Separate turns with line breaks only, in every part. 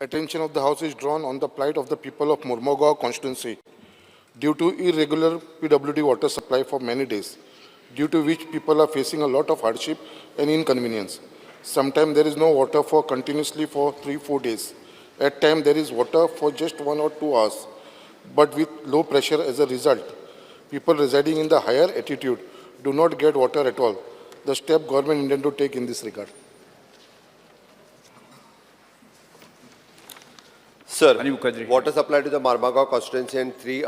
Attention of the House is drawn on the plight of the people of Mormugao constituency due to irregular PWD water supply for many days, due to which people are facing a lot of hardship and inconvenience. Sometimes there is no water for continuously for 3-4 days. At times there is water for just 1 or 2 hours, but with low pressure as a result. People residing in the higher altitude do not get water at all. The step government intend to take in this regard.
Sir, water supply to the Marmagao constituency and 3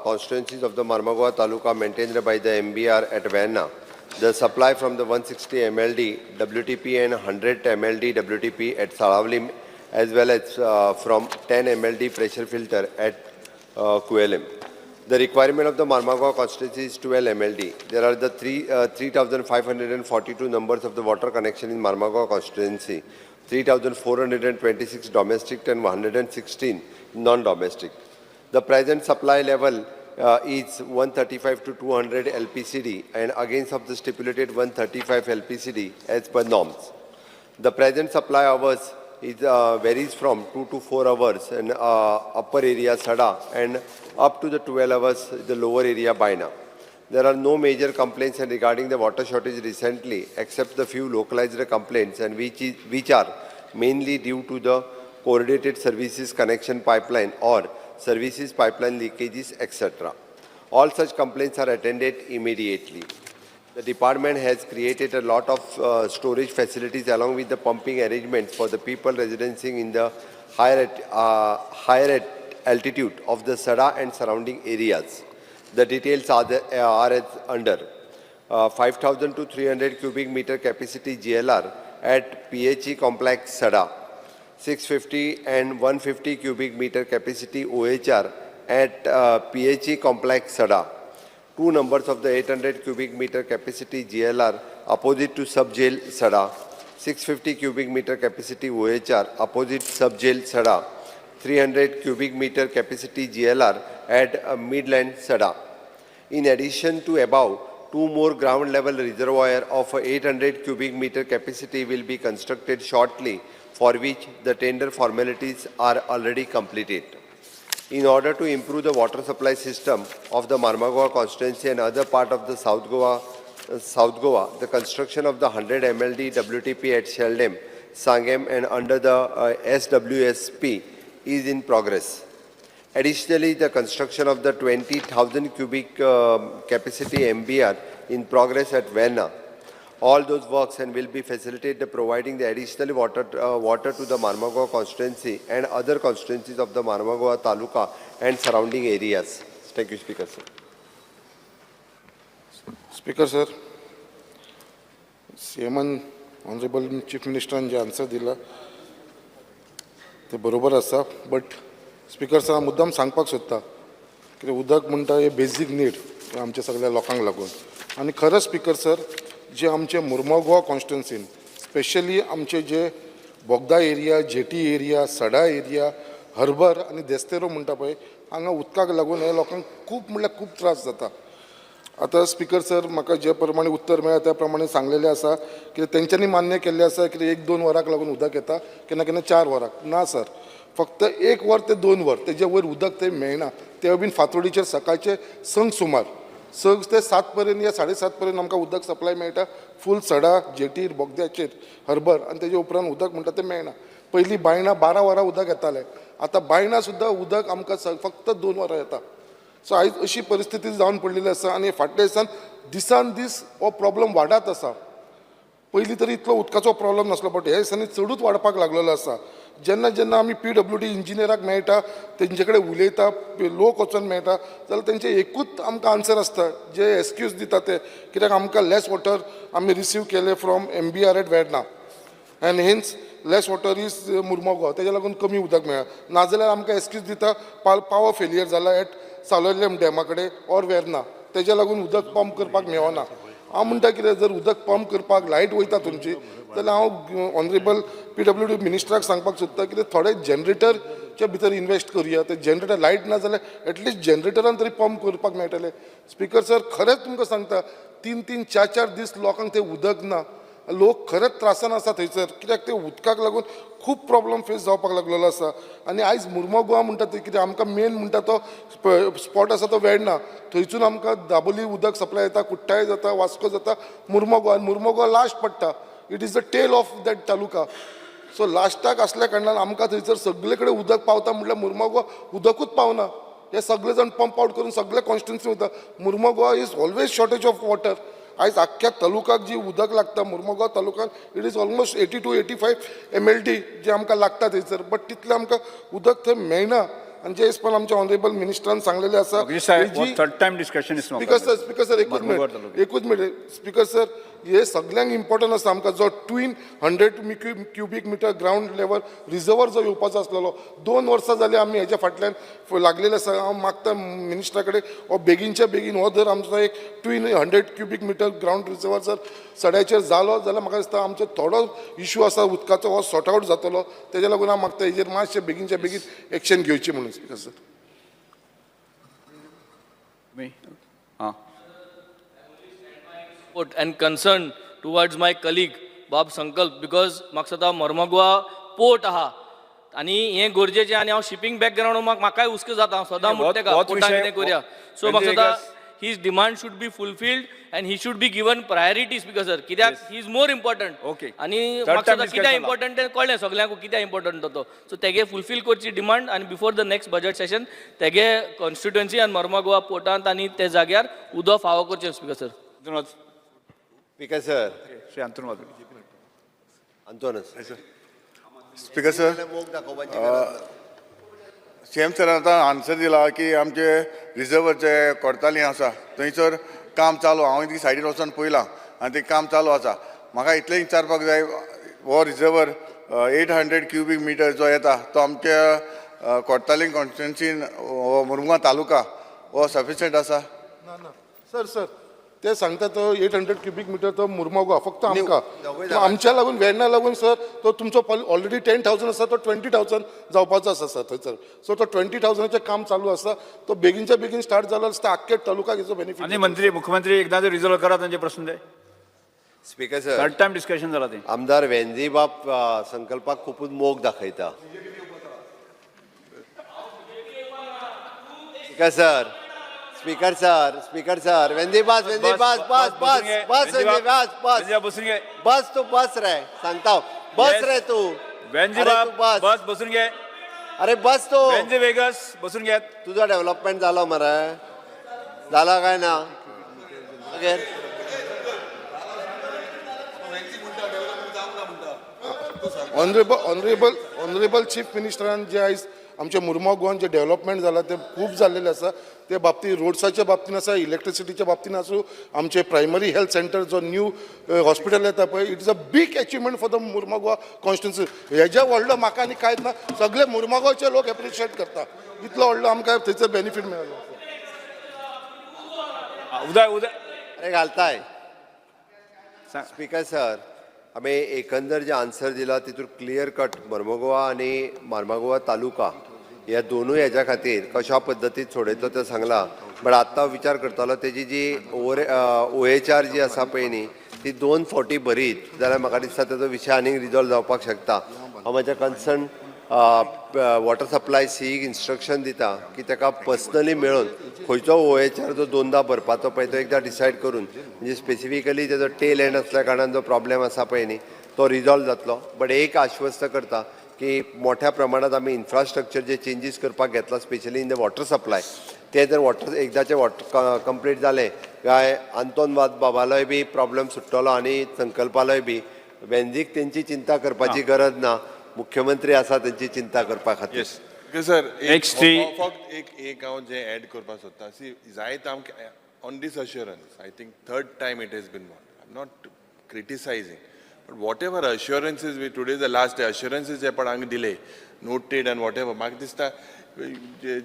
constituencies of the Marmagao Taluka maintained by the MBR at Verna. The supply from the 160 MLD WTP and 100 MLD WTP at Saravali, as well as from 10 MLD pressure filter at QLM. The requirement of the Marmagao constituency is 12 MLD. There are the 3,542 numbers of the water connection in Marmagao constituency. 3,426 domestic and 116 non-domestic. The present supply level is 135 to 200 LPCD and against of the stipulated 135 LPCD as per norms. The present supply hours is, varies from 2 to 4 hours in upper area Sada and up to the 12 hours the lower area Baina. There are no major complaints regarding the water shortage recently, except the few localized complaints, and which are mainly due to the coordinated services connection pipeline or services pipeline leakages, etc. All such complaints are attended immediately. The department has created a lot of storage facilities along with the pumping arrangements for the people residing in the higher altitude of the Sada and surrounding areas. The details are as under. 5,000 to 300 cubic meter capacity GLR at PHE complex Sada. 650 and 150 cubic meter capacity OHR at PHE complex Sada. 2 numbers of the 800 cubic meter capacity GLR opposite to subjail Sada. 650 cubic meter capacity OHR opposite subjail Sada. 300 cubic meter capacity GLR at Midland Sada. In addition to above, 2 more ground level reservoir of 800 cubic meter capacity will be constructed shortly, for which the tender formalities are already completed. In order to improve the water supply system of the Marmagao constituency and other part of the South Goa, the construction of the 100 MLD WTP at Sheldam, Sangam and under the SWSP is in progress. Additionally, the construction of the 20,000 cubic capacity MBR in progress at Verna. All those works and will be facilitated providing the additional water to the Marmagao constituency and other constituencies of the Marmagao Taluka and surrounding areas. Thank you, Speaker, sir.
Speaker, sir. CM Honorable Chief Minister जे answer दिला ते बरोबर आसा, but speaker sir मुद्दाम सांगपाक सोदता की उदक म्हणटा हे बेजीक नीड आमच्या सगळ्या लोकांक लागून. आनी खरंच स्पीकर सर जे आमचे मुर्मगांव कॉन्स्टिट्युन्सीन स्पेशली आमचे जे बोगदा एरिया, जेटी एरिया, सडा एरिया, हर्बर आनी देस्तेरो म्हणटा पळय हांगा उदकाक लागून हे लोकांक खूब म्हणल्यार खूब त्रास जाता. आतां स्पीकर सर म्हाका जे प्रमाणे उत्तर मेळ्ळा त्या प्रमाणे सांगलेलें आसा की तेंच्यांनी मान्य केल्लें आसा की 1-2 वरांक लागून उदक येता, केन्ना केन्ना 4 वरांक. ना सर, फक्त 1 वर ते 2 वर तेजे वयर उदक ते मेळना. ते बीन फातोडीचेर सकाळचे 6 सुमार 6 ते 7 पर्यंत या 7:30 पर्यंत आमकां उदक सप्लाय मेळटा. फूल सडा, जेटीर, बोगद्याचेर, हर्बर आनी तेजे उपरांत उदक म्हणटा तें मेळना. पयलीं बायणां 12 वरां उदक येतालें, आतां बायणां सुद्दां उदक आमकां फक्त 2 वरां येता. सो आयज अशी परिस्थिती जावन पडलेली आसा आनी फाटल्या दिसान दीस हो प्रॉब्लम वाडत आसा. पयलीं तरी इतलो उदकाचो प्रॉब्लम नासलो, बट ह्या दिसांनी चडूच वाडपाक लागलेलो आसा. जेन्ना जेन्ना आमी PWD इंजिनियराक मेळटा, तेंचे कडेन उलयता, लोक वचून मेळटा, जाल्यार तेंचे एकूच आमकां आन्सर आसता, जे एक्सक्यूज दिता ते कित्याक आमकां लेस वॉटर आमी रिसीव केले from MBR at Verna and hence less water is Mormugao, तेज्या लागून कमी उदक मेळ्ळा. नाजाल्यार आमकां एक्सक्यूज दिता पावर फेलियर जाला एट सालोलेम डॅमा कडेन ऑर वेर्ना, तेज्या लागून उदक पंप करपाक मेळना. हांव म्हणटा कितें, जर उदक पंप करपाक लायट वयता तुमची जाल्यार हांव ऑनरेबल PWD मिनिस्टराक सांगपाक सोदता की थोडे जनरेटरच्या भितर इन्वेस्ट करुया. ते जनरेटर लायट ना जाल्यार एटलिस्ट जनरेटरान तरी पंप करपाक मेळटलें. स्पीकर सर, खरेंच तुमकां सांगता 3-3, 4-4 दीस लोकांक ते उदक ना लोक खरेंच त्रासान आसा थंयसर, कित्याक ते उदकाक लागून खूब प्रॉब्लम फेस जावपाक लागलेलो आसा. आनी आयज मुर्मो गोवा म्हणटा ते कितें आमकां मेन म्हणटा तो स्पॉट आसा तो वेर्णा, थंयसून आमकां दाबोली उदक सप्लाय जाता, कुट्टाळे जाता, वास्को जाता, Mormugao. Mormugao last पडटा. It is the tail of that taluka. So लास्टाक असल्या कारणान आमकां थंयसर सगळे कडेन उदक पावता म्हटल्यार मुर्मो गोवा उदकूच पावना. हे सगळे जाण पंप आउट करून सगळे कॉन्स्टिट्युन्सी वता. Mormugao is always shortage of water. आयज आख्ख्या तालुक्याक जी उदक लागता मुर्मो गोवा तालुक्यात it is almost 80 to 85 MLD जे आमकां लागता थंयसर, बट तितलें आमकां उदक थंय मेळना. आनी जे हिसपान आमच्या ऑनरेबल मिनिस्टरान सांगलेलें आसा
third time discussion
speaker sir एकूच मिनिट स्पीकर सर, हे सगळ्यांक इम्पॉर्टंट आसा आमकां जो twin 100 cubic metre ground level reservoir जो येवपाचो आसलेलो 2 वर्सां जाली आमी हेच्या फाटल्यान लागलेले आसा. हांव मागता मिनिस्टरा कडेन हो बेगीनच्या बेगीन हो जर आमचो एक twin 100 cubic metre ground reservoir जर सड्याचेर जालो जाल्यार म्हाका दिसता आमचो थोडो इशू आसा उदकाचो हो सॉर्ट आवट जातलो. तेज्या लागून हांव मागता हेजेर मातशें बेगीनच्या बेगीन एक्शन घेवची म्हणून speaker sir.
And concern towards my colleague Bob Sankalp because म्हाका सदां मर्मगोवा पोर्ट आहा आनी हें गरजेचें आनी हांव शिपींग बॅकग्रावंड म्हाकाय हुस्को जाता. हांव सदां म्हणटा तेका पोर्टान कितें करुया. सो म्हाका सदां his demand should be fulfilled and he should be given priority speaker sir, कित्याक he is more important.
Okay.
आनी म्हाका सदां कित्याक इम्पॉर्टंट तें कळ्ळें सगळ्यांक कित्याक इम्पॉर्टंट तो. सो तेगे फुलफील करची डिमांड आनी before the next budget session तेगे कॉन्स्टिट्युएन्सी आनी मर्मगोवा पोर्टांत आनी ते जाग्यार उदक फावो करचें speaker sir.
Speaker sir.
Shri Anton
Antones.
Speaker sir, CM सरान आतां आन्सर दिला की आमचे रिजर्वरचे कोर्ताली आसा थंयसर काम चालू. हांव ती सायडीर वचून पळयलां आनी तें काम चालू आसा. म्हाका इतलें विचारपाक जाय, हो रिजर्वर 800 क्युबिक मिटर जो येता तो आमच्या कोर्तालीं कॉन्स्टिट्युएन्सीन हो मुर्मुगांव तालुका हो सफिशियंट आसा?
ना सर ते सांगता तो 800 क्युबिक मिटर तो मुर्मो गोवा फक्त आमकां आमच्या लागून वेर्णा लागून सर तो तुमचो ऑलरेडी 10,000 आसा तो 20,000 जावपाचो आसा सर थंयसर. सो तो 20,000चें काम चालू आसा. तो बेगीनच्या बेगीन स्टार्ट जालो आसता आख्खे तालुक्याक हेचो बेनिफीट.
आनी मंत्री मुख्यमंत्री एकदा जर रिजॉल्व करा तांचे प्रश्न ते.
Speaker sir,
third time discussion जाला ते.
आमदार वेंजी बाब संकल्पाक खूपच मोग दाखयता. स्पीकर सर, वेंजी बस तू बस रे, सांगता बस रे तू.
वेंजी
अरे
बाब
तू बस.
बस बसून घे.
अरे बस तू.
वेंजी वेगस बसून घे.
तुझा डेव्हलपमेंट झाला मरे, झाला काय ना?
ऑनरेबल चीफ मिनिस्टरान जे आयज आमच्या मुर्मो गोवान जे डेव्हलपमेंट जाला ते खूब जाल्लेले आसा. ते बाबतींत रोड्साच्या बाबतींत आसा, इलेक्ट्रिसिटीच्या बाबतींत आसूं, आमचे प्रायमरी हेल्थ सेंटर जो न्यू हॉस्पिटल येता पळय it is a big achievement for the Mormugao constituency. हेज्या व्हडलो म्हाका आनी कांयच ना. सगळे मुर्मो गोवाचे लोक एप्रिशिएट करता. इतलो व्हडलो आमकां थंयचो बेनिफीट मेळ्ळो.
उदय
अरे घालताय. स्पीकर सर, आम्ही एकंदर जे आन्सर दिला तितून क्लियर कट मर्मगोवा आणि मार्मागोवा तालुका ह्या दोनूय हेच्या खातीर कशा पद्दतीन सोडयतलो तें सांगला. बट आत्तां विचार करतालो तेजी जी OHR जी आसा पळय न्ही ती 2 फावटी भरीत जाल्यार म्हाका दिसता तेजो विशय आनीक रिजॉल्व जावपाक शकता. हांव म्हाज्या concern water supply sick instruction दिता की ताका पर्सनली मेळून खंयचो OHR जो 2दा भरपाचो पळय तो एकदा डिसायड करून म्हणजे स्पेसिफिकली तेजो टेल एंड असल्या कारणान जो प्रॉब्लेम आसा पळय न्ही तो रिजॉल्व जातलो. बट एक आश्वस्त करता की मोठ्या प्रमाणात आमी इन्फ्रास्ट्रक्चर जे चेंजीस करपाक घेतला specially in the water supply ते जर वॉटर एकदाचे वॉटर कंप्लीट जाले काय आंतोन बाबालोय बी प्रॉब्लेम सुट्टलो आनी संकल्पालोय बी वेंजीक तेंची चिंता करपाची गरज ना. मुख्यमंत्री आसा त्यांची चिंता करपा खातीर.
सर
Next
फक्त एक हांव जे एड करपाक सोदता सी जायत आमकां on this assurance I think third time it has been I am not criticising but whatever assurances we today the last day assurances जे पण हांगा दिले नोटेड आनी वॉट एवर म्हाका दिसता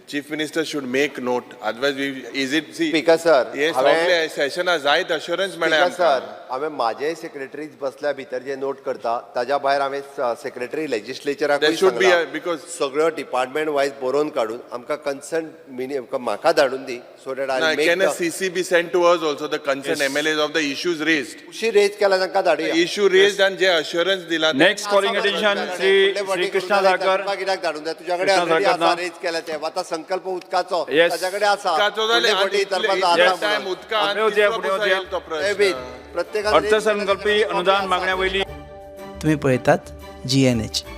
chief minister should make note. Otherwise, is it see?
Speaker sir,
Yes,
हांवें-
सगळे सेशना जायत assurance मेळ्ळें
Speaker
आमकां.
सर, हांवें म्हाजे सेक्रेटरीज बसल्या भितर जे नोट करता ताज्या भायर हांवें सेक्रेटरी लेजिस्लेचराक
There should be a- because-
सगळ्यो डिपार्टमेंट वायज बरोवन काडून आमकां कन्सर्न म्हाका धाडून दी so that
Now,
I
can a
make
CC be sent to us also, the concerned MLAs of the issues raised?
खुशी रेज केला तांकां धाडुया
Issue raised and जे assurance दिला.
Next calling attention Shri Krishna Salkar.
तुका कित्याक धाडून जाय तुज्या कडेन
कृष्णा
already
साळकर
आसा
ना.
रेज केला ते आतां संकल्प उदकाचो
Yes.
ताज्या कडेन आसा
उदकाचो जाल्यार
फुडले फावटी
आनी
तरफा
इतले-
आसा
इतले time
म्हणून.
उदका आनी
फुडें वचया,
कितलो
फुडें
पयसो
वचया.
येयलो तो प्रश्न?
ते बीन प्रत्येकान
अर्थसंकल्पीय अनुदान मागण्या वयली
तुम्ही पळयतात GNH.